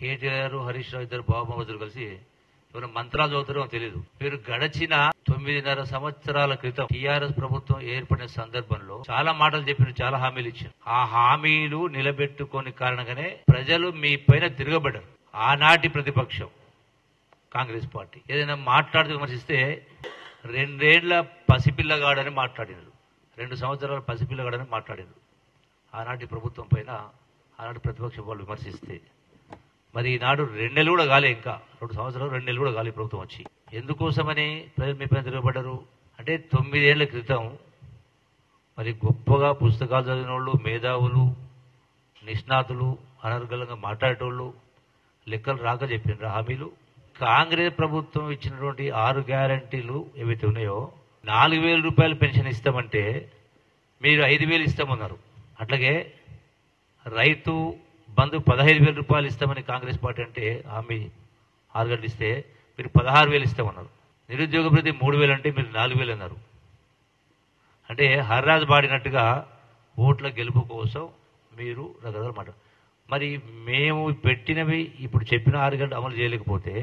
కేటీఆర్ హరీష్ రావు ఇద్దరు బాబు కలిసి ఎవరైనా మంత్రాలు చదువుతారో తెలియదు. మీరు గడచిన 9.5 సంవత్సరాల క్రితం టీఆర్ఎస్ ప్రభుత్వం ఏర్పడిన సందర్భంలో చాలా మాటలు చెప్పారు, చాలా హామీలు ఇచ్చారు. ఆ హామీలు నిలబెట్టుకోని కారణంగానే ప్రజలు మీ పైన తిరగబడ్డారు. ఆనాటి ప్రతిపక్షం కాంగ్రెస్ పార్టీ ఏదైనా మాట్లాడితే విమర్శిస్తే 2 ఏళ్ల పసిపిల్లగాడని మాట్లాడినారు, 2 సంవత్సరాల పసిపిల్లగాడని మాట్లాడినారు. ఆనాటి ప్రభుత్వం పైన ఆనాటి ప్రతిపక్షం వాళ్ళు విమర్శిస్తే మరి ఈనాడు 2 నెలలు కూడా కాలే, ఇంకా 2 సంవత్సరాలు 2 నెలలు కూడా కాలే ప్రభుత్వం వచ్చి. ఎందుకోసమని ప్రజలు మీ పైన తిరగబడ్డారు అంటే 9 ఏళ్ల క్రితం మరి గొప్పగా పుస్తకాలు చదివిన వాళ్ళు, మేధావులు, నిష్ణాతులు, అనర్గళంగా మాట్లాడేటోళ్ళు లెక్కలు రాక చెప్పినారు హామీలు. కాంగ్రెస్ ప్రభుత్వం ఇచ్చినటువంటి 6 గ్యారంటీలు ఏవైతే ఉన్నాయో 4,000 రూపాయలు పెన్షన్ ఇస్తామంటే మీరు 5,000 ఇస్తామన్నారు. అట్లాగే రైతు బంధు 15,000 రూపాయలు ఇస్తామని కాంగ్రెస్ పార్టీ అంటే హామీ 6 గంటలు ఇస్తే మీరు 16,000 ఇస్తామన్నారు. నిరుద్యోగ భృతి 3,000 అంటే మీరు 4,000 అన్నారు. అంటే హర్రాజు పాడినట్టుగా ఓట్ల గెలుపు కోసం మీరు రకరకాల మాట. మరి మేము పెట్టినవి ఇప్పుడు చెప్పిన 6 గంటలు అమలు చేయలేకపోతే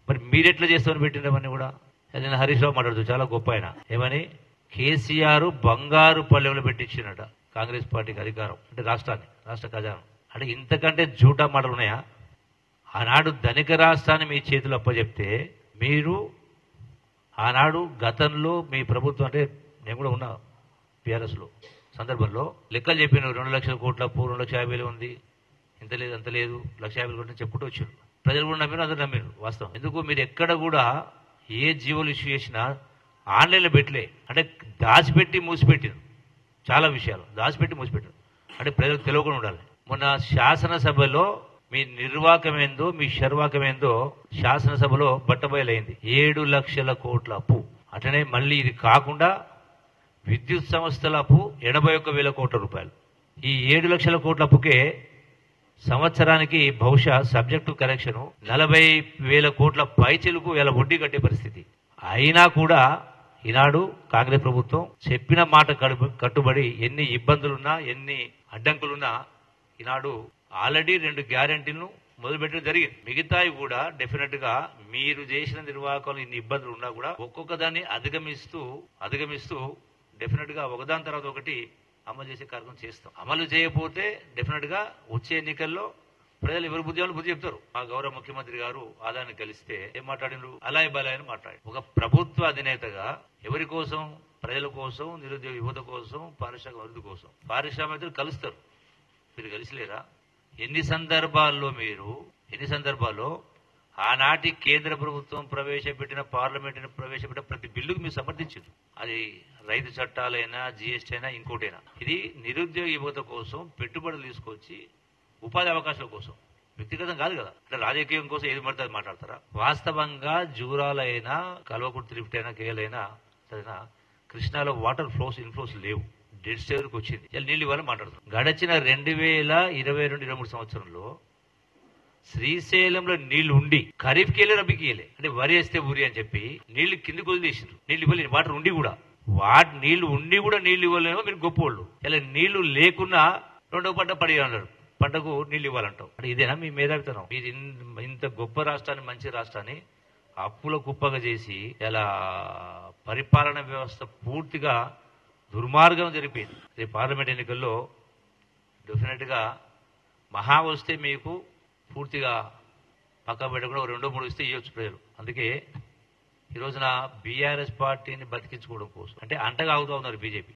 మరి మీరెట్లా చేస్తామని పెట్టినవన్నీ కూడా. నేను హరీష్ రావు మాట్లాడుతూ చాలా గొప్ప ఆయన ఏమని కేసీఆర్ బంగారు పల్లెంలో పెట్టించినట కాంగ్రెస్ పార్టీకి అధికారం అంటే రాష్ట్ర ఖజానా. అంటే ఇంతకంటే జూటా మాటలు ఉన్నాయా? ఆనాడు ధనిక రాష్ట్రాన్ని మీ చేతులు అప్పచెప్తే మీరు ఆనాడు గతంలో మీ ప్రభుత్వం అంటే నేను కూడా ఉన్నా టీఆర్ఎస్లో సందర్భంలో లెక్కలు చెప్పిన 2 లక్షల కోట్ల అప్పు, 2,50,000 ఉంది, ఇంత లేదు అంత లేదు, 1,50,000 కోట్లు చెప్పుకుంటూ వచ్చారు. ప్రజలు కూడా నమ్మిన అందరూ నమ్మిరు. వాస్తవం. ఎందుకు మీరు ఎక్కడ కూడా ఏ జీవోలు ఇష్యూ చేసినా ఆన్లైన్లో పెట్టలే, అంటే దాచిపెట్టి మూసిపెట్టిరు. చాలా విషయాలు దాచిపెట్టి మూసిపెట్టారు అంటే ప్రజలకు తెలియకుండా ఉండాలి. మొన్న శాసనసభలో మీ నిర్వాకమేందో మీ శర్వాకమేందో శాసనసభలో బట్టబయలైంది. 7 లక్షల కోట్ల అప్పు. అట్లనే మళ్ళీ ఇది కాకుండా విద్యుత్ సంస్థల అప్పు 81,000 కోట్ల రూపాయలు. ఈ 7 లక్షల కోట్ల అప్పుకే సంవత్సరానికి బహుశా సబ్జెక్టు కరెక్షన్ 40,000 కోట్ల పైచిలకు ఇలా వడ్డీ కట్టే పరిస్థితి. అయినా కూడా ఈనాడు కాంగ్రెస్ ప్రభుత్వం చెప్పిన మాట కట్టుబడి ఎన్ని ఇబ్బందులున్నా ఎన్ని అడ్డంకులున్నా ఈనాడు ఆల్రెడీ 2 గ్యారంటీలను మొదలుపెట్టడం జరిగింది. మిగతాయి కూడా డెఫినెట్ గా మీరు చేసిన నిర్వాహకాలు ఇన్ని ఇబ్బందులు ఉన్నా కూడా ఒక్కొక్క దాన్ని అధిగమిస్తూ డెఫినెట్ గా ఒకదాని తర్వాత ఒకటి అమలు చేసే కార్యక్రమం చేస్తాం. అమలు చేయకపోతే డెఫినెట్ గా వచ్చే ఎన్నికల్లో ప్రజలు ఎవరి బుద్ధి చెప్తారు. మా గౌరవ ముఖ్యమంత్రి గారు ఆదాయాన్ని కలిస్తే ఏం మాట్లాడినారు? అలాయ్ బలాయ్ అని మాట్లాడి ఒక ప్రభుత్వ అధినేతగా ఎవరి కోసం? ప్రజల కోసం, నిరుద్యోగ యువత కోసం, పారిశ్రామిక అభివృద్ధి కోసం. పారిశ్రామికలు కలుస్తారు, మీరు కలిసిలేరా? ఎన్ని సందర్భాల్లో ఆనాటి కేంద్ర ప్రభుత్వం ప్రవేశపెట్టిన పార్లమెంట్ ప్రవేశపెట్టిన ప్రతి బిల్లుకు మీరు సమర్థించారు. అది రైతు చట్టాలైనా, జీఎస్టీ అయినా, ఇంకోటైనా. ఇది నిరుద్యోగ యువత కోసం పెట్టుబడులు తీసుకొచ్చి ఉపాధి అవకాశాల కోసం, వ్యక్తిగతం కాదు కదా. అంటే రాజకీయం కోసం ఏది పడితే అది మాట్లాడతారా? వాస్తవంగా జూరాలైనా, కల్వకుర్తి లిఫ్ట్ అయినా, కేలైనా సరేనా కృష్ణాలో వాటర్ ఇన్ఫ్లోస్ లేవు, డెడ్ స్టేజ్కి వచ్చింది. ఇలా నీళ్ళు ఇవ్వాలని మాట్లాడుతున్నాం. గడిచిన 2022-23 సంవత్సరంలో శ్రీశైలంలో నీళ్లు ఉండి ఖరీఫ్కి వెళ్ళి రబీకి వెళ్ళే అంటే వరి వేస్తే ఊరి అని చెప్పి నీళ్లు కిందికి వదిలేసారు. నీళ్ళు ఇవ్వలేదు, వాటర్ ఉండి కూడా నీళ్లు ఉండి కూడా నీళ్లు ఇవ్వలేమో మీరు గొప్పవాళ్ళు. ఇలా నీళ్లు లేకున్నా 2వ పంట పడి అన్నారు, పంటకు నీళ్లు ఇవ్వాలంటావు. అంటే ఇదేనా మీ మేధావితనం? మీరు ఇంత గొప్ప రాష్ట్రాన్ని, మంచి రాష్ట్రాన్ని అప్పుల కుప్పగా చేసి ఇలా పరిపాలన వ్యవస్థ పూర్తిగా దుర్మార్గం జరిపింది. రేపు పార్లమెంట్ ఎన్నికల్లో డెఫినెట్ గా మహా వస్తే మీకు పూర్తిగా పక్క పెట్టకుండా 2-3 ఇస్తే ఇవ్వచ్చు ప్రజలు. అందుకే ఈ రోజున బీఆర్ఎస్ పార్టీని బతికించుకోవడం కోసం అంటే అంటగా అవుతా ఉన్నారు బీజేపీ.